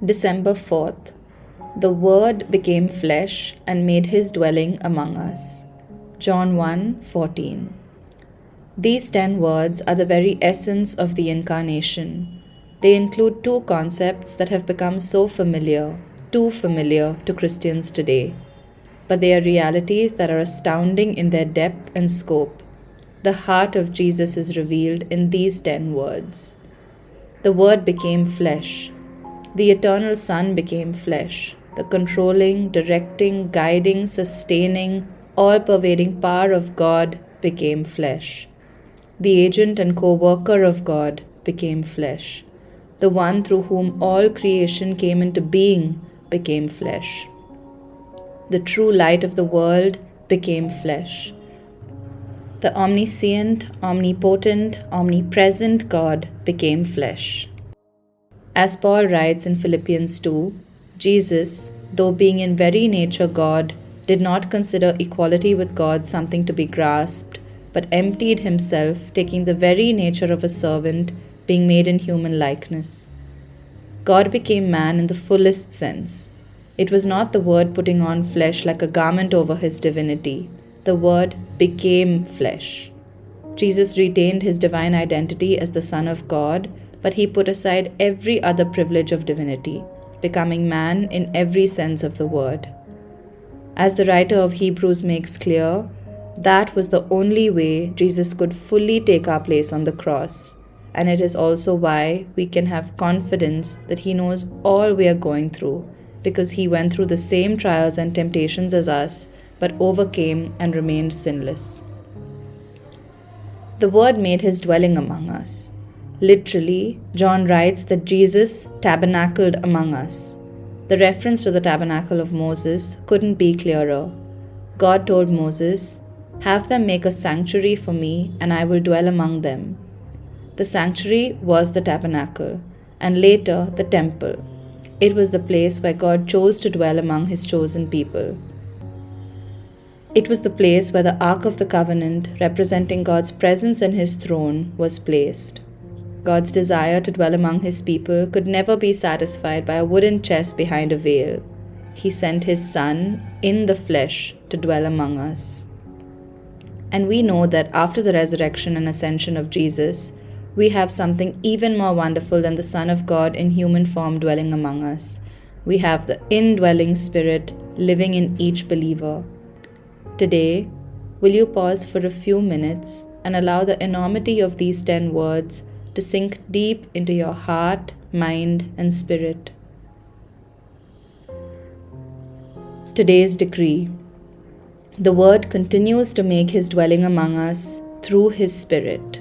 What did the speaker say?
December 4th. The Word became flesh and made his dwelling among us. John 1:14. These 10 words are the very essence of the Incarnation. They include two concepts that have become so familiar, too familiar to Christians today. But they are realities that are astounding in their depth and scope. The heart of Jesus is revealed in these 10 words. The Word became flesh. The eternal Son became flesh. The controlling, directing, guiding, sustaining, all-pervading power of God became flesh. The agent and co-worker of God became flesh. The one through whom all creation came into being became flesh. The true light of the world became flesh. The omniscient, omnipotent, omnipresent God became flesh. As Paul writes in Philippians 2, Jesus, though being in very nature God, did not consider equality with God something to be grasped, but emptied himself, taking the very nature of a servant, being made in human likeness. God became man in the fullest sense. It was not the Word putting on flesh like a garment over his divinity. The Word became flesh. Jesus retained his divine identity as the Son of God, but he put aside every other privilege of divinity, becoming man in every sense of the word. As the writer of Hebrews makes clear, that was the only way Jesus could fully take our place on the cross, and it is also why we can have confidence that he knows all we are going through, because he went through the same trials and temptations as us, but overcame and remained sinless. The Word made his dwelling among us. Literally, John writes that Jesus tabernacled among us. The reference to the tabernacle of Moses couldn't be clearer. God told Moses, "Have them make a sanctuary for me, and I will dwell among them." The sanctuary was the tabernacle, and later the temple. It was the place where God chose to dwell among his chosen people. It was the place where the Ark of the Covenant, representing God's presence and his throne, was placed. God's desire to dwell among his people could never be satisfied by a wooden chest behind a veil. He sent his Son in the flesh to dwell among us. And we know that after the resurrection and ascension of Jesus, we have something even more wonderful than the Son of God in human form dwelling among us. We have the indwelling Spirit living in each believer. Today, will you pause for a few minutes and allow the enormity of these 10 words to sink deep into your heart, mind, and spirit? Today's decree. The Word continues to make his dwelling among us through his Spirit.